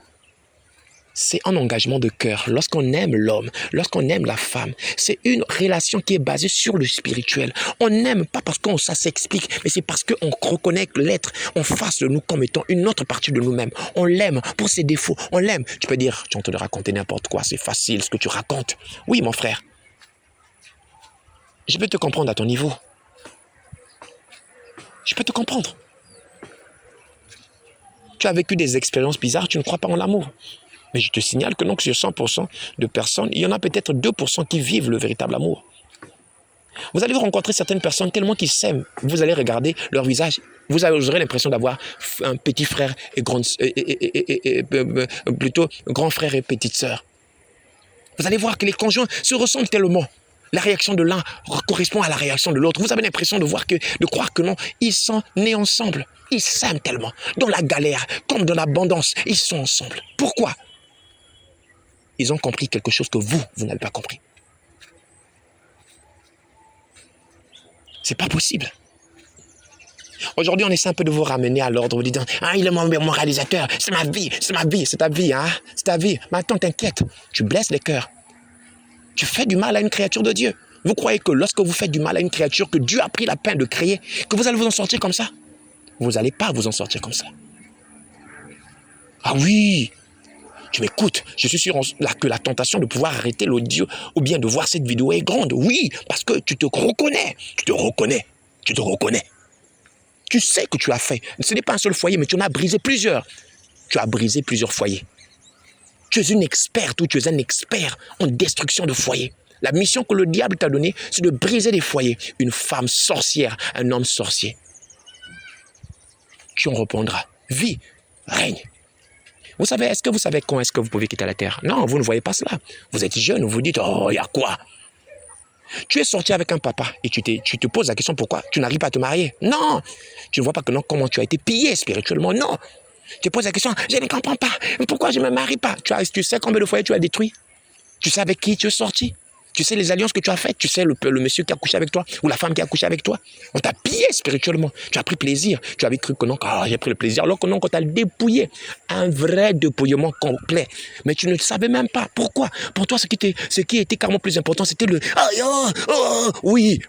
C'est un engagement de cœur. Lorsqu'on aime l'homme, lorsqu'on aime la femme, c'est une relation qui est basée sur le spirituel. On n'aime pas parce que ça s'explique, mais c'est parce qu'on reconnaît l'être en face de nous comme étant une autre partie de nous-mêmes. On l'aime pour ses défauts. On l'aime. Tu peux dire, tu es en train de raconter n'importe quoi, c'est facile ce que tu racontes. Oui, mon frère. Je peux te comprendre à ton niveau. Je peux te comprendre. Tu as vécu des expériences bizarres, tu ne crois pas en l'amour. Mais je te signale que donc sur 100% de personnes, il y en a peut-être 2% qui vivent le véritable amour. Vous allez rencontrer certaines personnes tellement qu'ils s'aiment. Vous allez regarder leur visage. Vous aurez l'impression d'avoir un petit frère et plutôt grand frère et petite sœur. Vous allez voir que les conjoints se ressemblent tellement. La réaction de l'un correspond à la réaction de l'autre. Vous avez l'impression de croire que non, ils sont nés ensemble. Ils s'aiment tellement. Dans la galère, comme dans l'abondance, ils sont ensemble. Pourquoi? Ils ont compris quelque chose que vous n'avez pas compris. C'est pas possible. Aujourd'hui, on essaie un peu de vous ramener à l'ordre. Vous dites, ah, il est mon réalisateur, c'est ma vie, c'est ta vie, hein, c'est ta vie. Mais attends, t'inquiète, tu blesses les cœurs. Tu fais du mal à une créature de Dieu. Vous croyez que lorsque vous faites du mal à une créature que Dieu a pris la peine de créer, que vous allez vous en sortir comme ça? Vous n'allez pas vous en sortir comme ça. Ah oui, tu m'écoutes, je suis sûr que la tentation de pouvoir arrêter l'audio ou bien de voir cette vidéo est grande. Oui, parce que tu te reconnais. Tu sais que tu as fait. Ce n'est pas un seul foyer, mais tu en as brisé plusieurs. Tu as brisé plusieurs foyers. Tu es une experte ou tu es un expert en destruction de foyers. La mission que le diable t'a donnée, c'est de briser des foyers. Une femme sorcière, un homme sorcier. Tu en répondras. Vie, règne. Vous savez, est-ce que vous savez quand est-ce que vous pouvez quitter la terre? Non, vous ne voyez pas cela. Vous êtes jeune, vous vous dites, oh, il y a quoi? Tu es sorti avec un papa et tu te poses la question pourquoi tu n'arrives pas à te marier. Non, tu ne vois pas que non, comment tu as été pillé spirituellement. Non, tu te poses la question, je ne comprends pas. Pourquoi je ne me marie pas? Tu sais combien de foyers tu as détruit? Tu sais avec qui tu es sorti? Tu sais les alliances que tu as faites? Tu sais le monsieur qui a couché avec toi ou la femme qui a couché avec toi? On t'a pillé spirituellement. Tu as pris plaisir. Tu avais cru que non, j'ai pris le plaisir. Alors que non, quand tu as dépouillé, un vrai dépouillement complet. Mais tu ne le savais même pas. Pourquoi? Pour toi, ce qui était carrément plus important, c'était oui,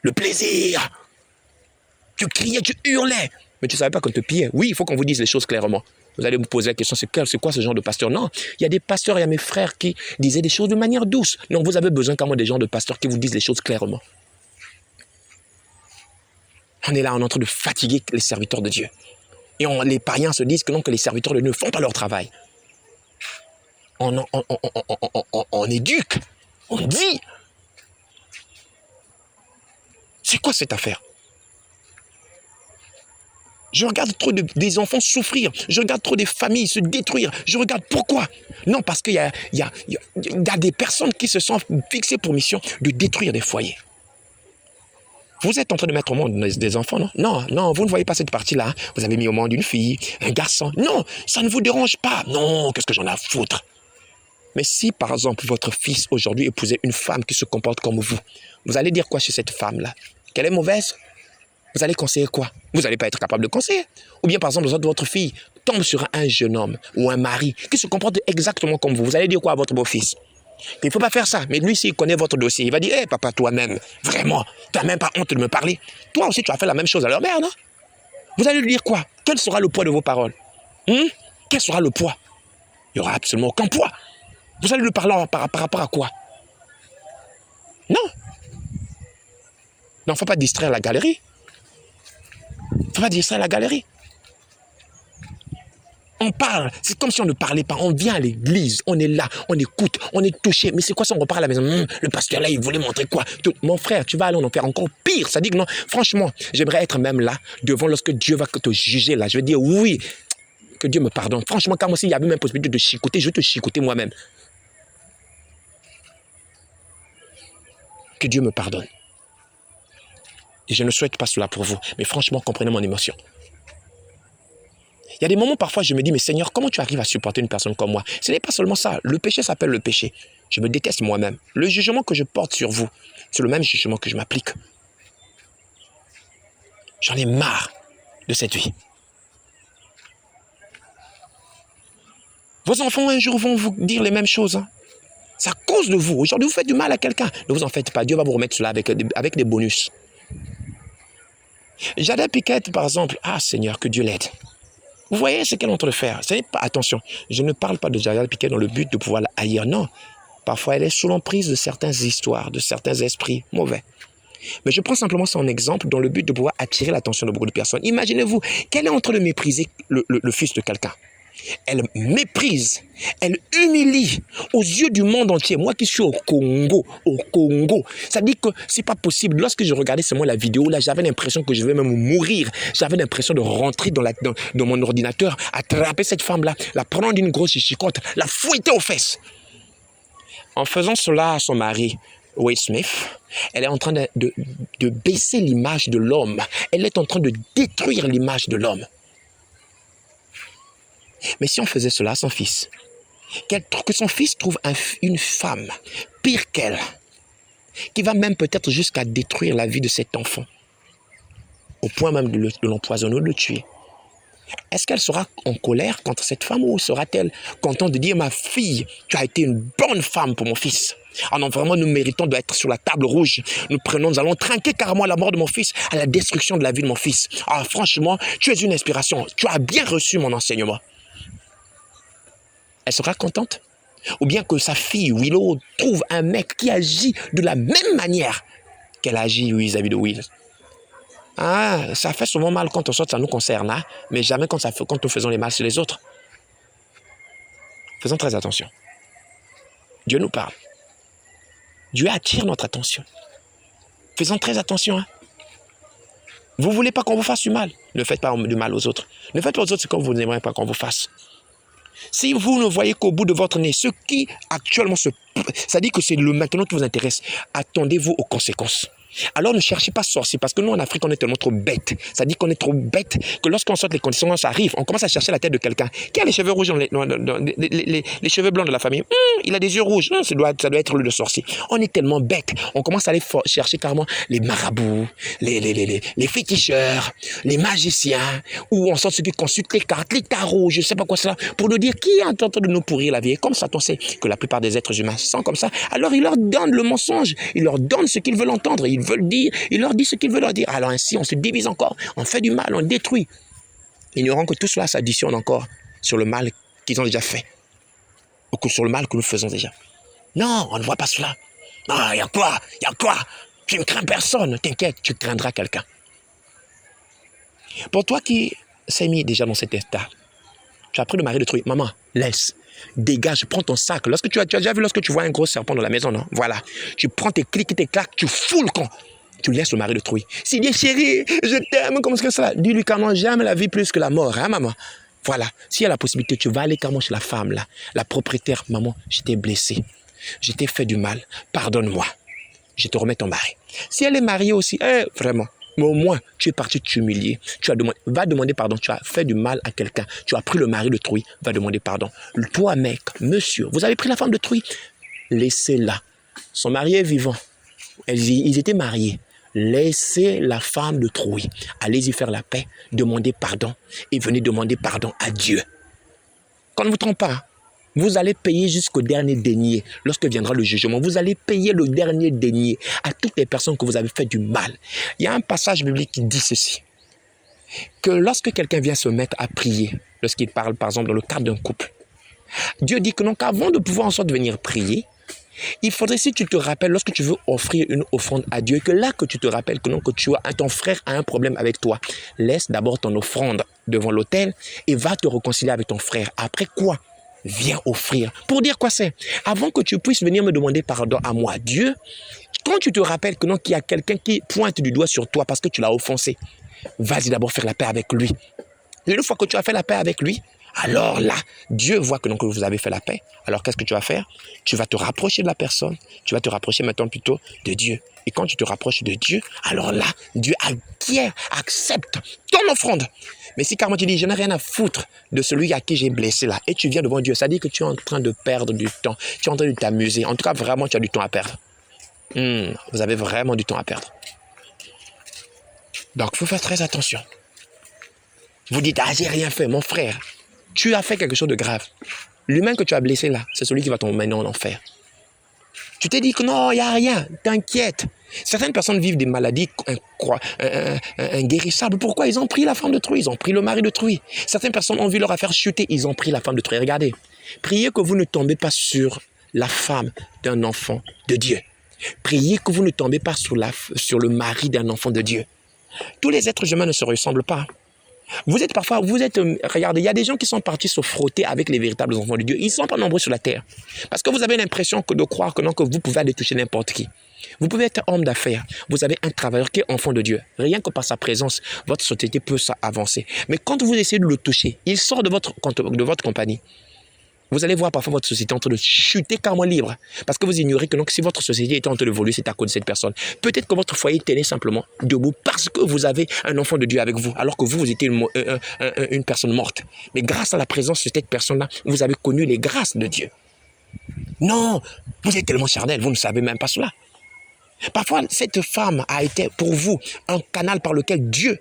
le plaisir. Tu criais, tu hurlais. Mais tu ne savais pas qu'on te pillait. Oui, il faut qu'on vous dise les choses clairement. Vous allez vous poser la question, c'est quoi ce genre de pasteur? Non, il y a des pasteurs, il y a mes frères qui disaient des choses de manière douce. Non, vous avez besoin quand même des gens de pasteurs qui vous disent les choses clairement. On est là, on est en train de fatiguer les serviteurs de Dieu. Et les païens se disent que non, que les serviteurs de Dieu ne font pas leur travail. On éduque, on dit. C'est quoi cette affaire? Je regarde trop des enfants souffrir. Je regarde trop des familles se détruire. Je regarde pourquoi? Non, parce qu'il y a des personnes qui se sont fixées pour mission de détruire des foyers. Vous êtes en train de mettre au monde des enfants, non? Non, vous ne voyez pas cette partie-là. Vous avez mis au monde une fille, un garçon. Non, ça ne vous dérange pas. Non, qu'est-ce que j'en ai à foutre? Mais si, par exemple, votre fils aujourd'hui épousait une femme qui se comporte comme vous allez dire quoi sur cette femme-là? Qu'elle est mauvaise? Vous allez conseiller quoi? Vous n'allez pas être capable de conseiller. Ou bien, par exemple, votre fille tombe sur un jeune homme ou un mari qui se comporte exactement comme vous. Vous allez dire quoi à votre beau-fils? Il ne faut pas faire ça. Mais lui, s'il connaît votre dossier, il va dire, hé, papa, toi-même, vraiment, tu n'as même pas honte de me parler. Toi aussi, tu as fait la même chose à leur mère, non? Vous allez lui dire quoi? Quel sera le poids de vos paroles? Quel sera le poids? Il n'y aura absolument aucun poids. Vous allez lui parler par rapport à quoi? Non. Non, il ne faut pas distraire la galerie. Il ne faut pas distraire la galerie. On parle, c'est comme si on ne parlait pas. On vient à l'église, on est là, on écoute, on est touché. Mais c'est quoi ça, on repart à la maison? Le pasteur là, il voulait montrer quoi? Mon frère, tu vas aller en enfer encore pire. Ça dit que non, franchement, j'aimerais être même là, devant lorsque Dieu va te juger là. Je vais dire oui, que Dieu me pardonne. Franchement, car moi, s'il y avait même possibilité de chicoter, je vais te chicoter moi-même. Que Dieu me pardonne. Et je ne souhaite pas cela pour vous. Mais franchement, comprenez mon émotion. Il y a des moments, parfois, je me dis, mais Seigneur, comment tu arrives à supporter une personne comme moi? Ce n'est pas seulement ça. Le péché s'appelle le péché. Je me déteste moi-même. Le jugement que je porte sur vous, c'est le même jugement que je m'applique. J'en ai marre de cette vie. Vos enfants, un jour, vont vous dire les mêmes choses. Hein. C'est à cause de vous. Aujourd'hui, vous faites du mal à quelqu'un. Ne vous en faites pas. Dieu va vous remettre cela avec des bonus. Jada Pinkett, par exemple. Ah, Seigneur, que Dieu l'aide. Vous voyez ce qu'elle est en train de faire. Attention, je ne parle pas de Jada Pinkett dans le but de pouvoir la haïr. Non. Parfois, elle est sous l'emprise de certaines histoires, de certains esprits mauvais. Mais je prends simplement son exemple dans le but de pouvoir attirer l'attention de beaucoup de personnes. Imaginez-vous qu'elle est en train de mépriser le fils de quelqu'un. Elle méprise, elle humilie aux yeux du monde entier. Moi qui suis au Congo, ça dit que c'est pas possible. Lorsque je regardais seulement la vidéo, là, j'avais l'impression que je vais même mourir. J'avais l'impression de rentrer dans mon ordinateur, attraper cette femme-là, la prendre d'une grosse chicotte, la fouetter aux fesses. En faisant cela à son mari, Will Smith, elle est en train de baisser l'image de l'homme. Elle est en train de détruire l'image de l'homme. Mais si on faisait cela à son fils, que son fils trouve une femme pire qu'elle, qui va même peut-être jusqu'à détruire la vie de cet enfant, au point même de l'empoisonner ou de le tuer, est-ce qu'elle sera en colère contre cette femme ou sera-t-elle contente de dire « Ma fille, tu as été une bonne femme pour mon fils ». Ah non, vraiment, nous méritons d'être sur la table rouge. Nous allons trinquer carrément à la mort de mon fils, à la destruction de la vie de mon fils. Ah, franchement, tu es une inspiration. Tu as bien reçu mon enseignement. Elle sera contente? Ou bien que sa fille, Willow, trouve un mec qui agit de la même manière qu'elle agit vis-à-vis de Will. Ah, ça fait souvent mal quand on sort, ça nous concerne, hein? Mais jamais quand nous faisons les mal sur les autres. Faisons très attention. Dieu nous parle. Dieu attire notre attention. Faisons très attention. Hein? Vous ne voulez pas qu'on vous fasse du mal? Ne faites pas du mal aux autres. Ne faites pas aux autres ce que vous n'aimeriez pas qu'on vous fasse. Si vous ne voyez qu'au bout de votre nez, ce qui actuellement ça dit que c'est le maintenant qui vous intéresse, attendez-vous aux conséquences. Alors ne cherchez pas sorcier, parce que nous en Afrique on est tellement trop bêtes. Ça dit qu'on est trop bêtes que lorsqu'on sort les conséquences arrivent, on commence à chercher la tête de quelqu'un qui a les cheveux rouges, les cheveux blancs de la famille. Il a des yeux rouges, ça doit être le sorcier. On est tellement bêtes, on commence à aller chercher carrément les marabouts, les féticheurs, les magiciens, ou on sort ceux qui consultent les cartes, les tarots, je ne sais pas quoi cela, pour nous dire qui est en train de nous pourrir la vie. Et comme Satan sait que la plupart des êtres humains sont comme ça, alors il leur donne le mensonge, il leur donne ce qu'ils veulent entendre, ils veulent dire, il leur dit ce qu'il veut leur dire. Alors ainsi, on se divise encore, on fait du mal, on détruit, ignorant que tout cela s'additionne encore sur le mal qu'ils ont déjà fait, ou sur le mal que nous faisons déjà. Non, on ne voit pas cela. Non, il y a quoi? Tu ne crains personne, t'inquiète, tu craindras quelqu'un. Pour toi qui s'est mis déjà dans cet état, tu as pris le mari de truie, maman, laisse. Dégage, prends ton sac. Tu as déjà vu lorsque tu vois un gros serpent dans la maison, non? Voilà. Tu prends tes clics et tes claques, tu fous le camp. Tu laisses le mari de truie. S'il dit, chérie, je t'aime, comment est-ce que ça? Dis-lui carrément, j'aime la vie plus que la mort, hein, maman? Voilà. S'il y a la possibilité, tu vas aller carrément chez la femme, là. La propriétaire, maman, je t'ai blessé. Je t'ai fait du mal. Pardonne-moi. Je te remets ton mari. Si elle est mariée aussi, vraiment. Mais au moins, tu es parti t'humilier. Va demander pardon. Tu as fait du mal à quelqu'un. Tu as pris le mari de truie. Va demander pardon. Toi, mec, monsieur, vous avez pris la femme de truie. Laissez-la. Son mari est vivant. Ils étaient mariés. Laissez la femme de truie. Allez-y faire la paix. Demandez pardon. Et venez demander pardon à Dieu. Qu'on ne vous trompe pas. Vous allez payer jusqu'au dernier denier. Lorsque viendra le jugement, vous allez payer le dernier denier à toutes les personnes que vous avez fait du mal. Il y a un passage biblique qui dit ceci. Que lorsque quelqu'un vient se mettre à prier, lorsqu'il parle par exemple dans le cadre d'un couple, Dieu dit que non, qu'avant de pouvoir en sorte de venir prier, il faudrait, si tu te rappelles, lorsque tu veux offrir une offrande à Dieu, que là que tu te rappelles que non, que ton frère a un problème avec toi, laisse d'abord ton offrande devant l'autel et va te réconcilier avec ton frère. Après quoi? Viens offrir. Pour dire quoi c'est? Avant que tu puisses venir me demander pardon à moi, Dieu, quand tu te rappelles que non, qu'il y a quelqu'un qui pointe du doigt sur toi parce que tu l'as offensé, vas-y d'abord faire la paix avec lui. Et une fois que tu as fait la paix avec lui, alors là, Dieu voit que, donc, vous avez fait la paix. Alors qu'est-ce que tu vas faire? Tu vas te rapprocher de la personne. Tu vas te rapprocher maintenant plutôt de Dieu. Et quand tu te rapproches de Dieu, alors là, Dieu acquiert, accepte ton offrande. Mais si carrément tu dis, je n'ai rien à foutre de celui à qui j'ai blessé là, et tu viens devant Dieu, ça dit que tu es en train de perdre du temps. Tu es en train de t'amuser. En tout cas, vraiment, tu as du temps à perdre. Vous avez vraiment du temps à perdre. Donc, il faut faire très attention. Vous dites, ah, j'ai rien fait, mon frère. Tu as fait quelque chose de grave. L'humain que tu as blessé là, c'est celui qui va t'emmener en enfer. Tu t'es dit que non, il n'y a rien, t'inquiète. Certaines personnes vivent des maladies inguérissables. Pourquoi? Ils ont pris la femme d'autrui, ils ont pris le mari d'autrui. Certaines personnes ont vu leur affaire chuter, ils ont pris la femme d'autrui. Regardez, priez que vous ne tombez pas sur la femme d'un enfant de Dieu. Priez que vous ne tombez pas sur le mari d'un enfant de Dieu. Tous les êtres humains ne se ressemblent pas. Regardez, il y a des gens qui sont partis se frotter avec les véritables enfants de Dieu. Ils ne sont pas nombreux sur la terre. Parce que vous avez l'impression de croire que vous pouvez aller toucher n'importe qui. Vous pouvez être homme d'affaires. Vous avez un travailleur qui est enfant de Dieu. Rien que par sa présence, votre société peut avancer. Mais quand vous essayez de le toucher, il sort de votre compagnie. Vous allez voir parfois votre société en train de chuter carrément libre. Parce que vous ignorez que donc, si votre société est en train d'évoluer, c'est à cause de cette personne. Peut-être que votre foyer tenait simplement debout parce que vous avez un enfant de Dieu avec vous, alors que vous étiez une personne morte. Mais grâce à la présence de cette personne-là, vous avez connu les grâces de Dieu. Non, vous êtes tellement charnel, vous ne savez même pas cela. Parfois, cette femme a été pour vous un canal par lequel Dieu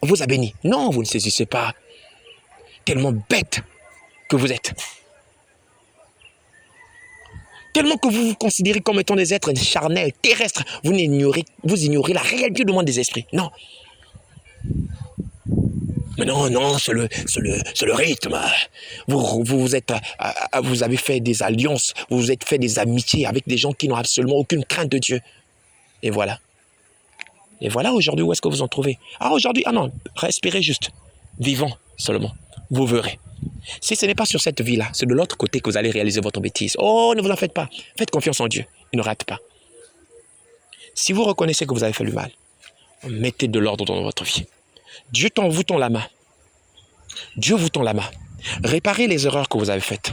vous a béni. Non, vous ne saisissez pas. Tellement bête que vous êtes. Tellement que vous vous considérez comme étant des êtres charnels, terrestres, vous ignorez la réalité du monde des esprits. Non. Mais non, c'est le rythme. Vous avez fait des alliances, vous vous êtes fait des amitiés avec des gens qui n'ont absolument aucune crainte de Dieu. Et voilà. Et voilà aujourd'hui où est-ce que vous en trouvez. Aujourd'hui, non, respirez juste. Vivant seulement. Vous verrez. Si ce n'est pas sur cette vie-là, c'est de l'autre côté que vous allez réaliser votre bêtise. Oh, ne vous en faites pas. Faites confiance en Dieu. Il ne rate pas. Si vous reconnaissez que vous avez fait le mal, mettez de l'ordre dans votre vie. Dieu vous tend la main. Dieu vous tend la main. Réparez les erreurs que vous avez faites.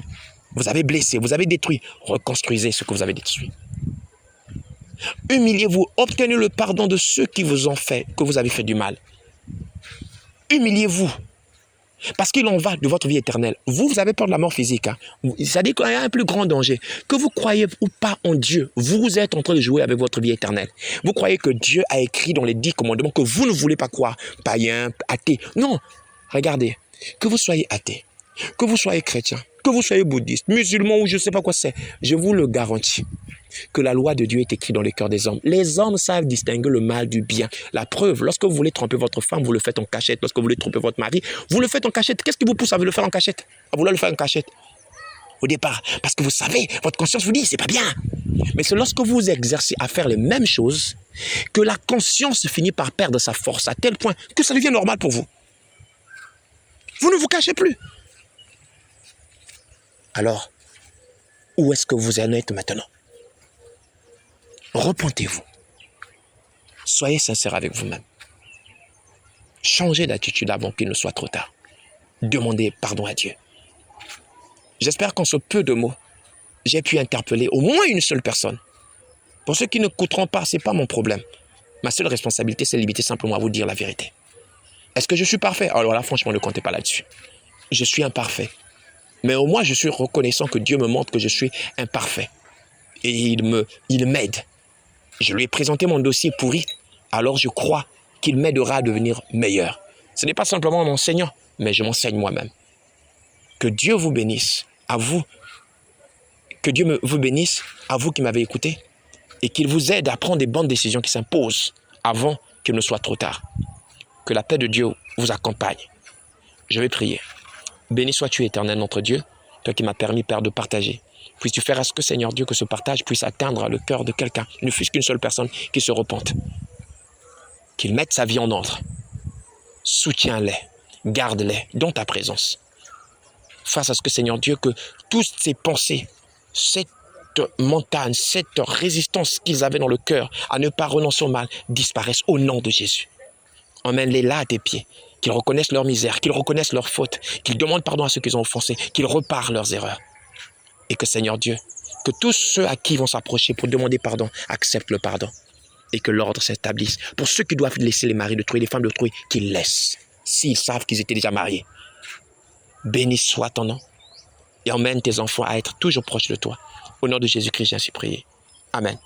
Vous avez blessé, vous avez détruit. Reconstruisez ce que vous avez détruit. Humiliez-vous. Obtenez le pardon de ceux qui vous ont fait, que vous avez fait du mal. Humiliez-vous. Parce qu'il en va de votre vie éternelle. Vous avez peur de la mort physique. C'est-à-dire qu'il y a un plus grand danger. Que vous croyez ou pas en Dieu, vous êtes en train de jouer avec votre vie éternelle. Vous croyez que Dieu a écrit dans les 10 commandements que vous ne voulez pas croire. Païen, athée. Non. Regardez. Que vous soyez athée, que vous soyez chrétien, que vous soyez bouddhiste, musulman ou je ne sais pas quoi c'est, je vous le garantis que la loi de Dieu est écrite dans les cœurs des hommes. Les hommes savent distinguer le mal du bien. La preuve, lorsque vous voulez tromper votre femme, vous le faites en cachette. Lorsque vous voulez tromper votre mari, vous le faites en cachette. Qu'est-ce qui vous pousse à le faire en cachette? À vouloir le faire en cachette? Au départ, parce que vous savez, votre conscience vous dit, c'est pas bien. Mais c'est lorsque vous vous exercez à faire les mêmes choses que la conscience finit par perdre sa force à tel point que ça devient normal pour vous. Vous ne vous cachez plus. Alors, où est-ce que vous en êtes maintenant? Repentez-vous. Soyez sincère avec vous-même. Changez d'attitude avant qu'il ne soit trop tard. Demandez pardon à Dieu. J'espère qu'en ce peu de mots, j'ai pu interpeller au moins une seule personne. Pour ceux qui ne n'écouteront pas, ce n'est pas mon problème. Ma seule responsabilité, c'est de limiter simplement à vous dire la vérité. Est-ce que je suis parfait? Alors là, franchement, ne comptez pas là-dessus. Je suis imparfait. Mais au moins, je suis reconnaissant que Dieu me montre que je suis imparfait. Et il m'aide. Je lui ai présenté mon dossier pourri. Alors je crois qu'il m'aidera à devenir meilleur. Ce n'est pas simplement mon enseignant, mais je m'enseigne moi-même. Que Dieu vous bénisse, à vous. Que Dieu vous bénisse, à vous qui m'avez écouté. Et qu'il vous aide à prendre des bonnes décisions qui s'imposent avant qu'il ne soit trop tard. Que la paix de Dieu vous accompagne. Je vais prier. Béni sois-tu, éternel notre Dieu, toi qui m'as permis, Père, de partager. Puisses-tu faire à ce que, Seigneur Dieu, que ce partage puisse atteindre le cœur de quelqu'un, ne fût-ce qu'une seule personne qui se repente. Qu'il mette sa vie en ordre. Soutiens-les. garde-les dans ta présence. Face à ce que, Seigneur Dieu, que toutes ces pensées, cette montagne, cette résistance qu'ils avaient dans le cœur à ne pas renoncer au mal, disparaissent au nom de Jésus. Emmène-les là à tes pieds, qu'ils reconnaissent leur misère, qu'ils reconnaissent leurs fautes, qu'ils demandent pardon à ceux qu'ils ont offensés, qu'ils reparent leurs erreurs. Et que, Seigneur Dieu, que tous ceux à qui ils vont s'approcher pour demander pardon acceptent le pardon. Et que l'ordre s'établisse. Pour ceux qui doivent laisser les maris d'autrui, les femmes d'autrui, qu'ils laissent, s'ils savent qu'ils étaient déjà mariés. Béni soit ton nom. Et emmène tes enfants à être toujours proches de toi. Au nom de Jésus-Christ, j'ai ainsi prié. Amen.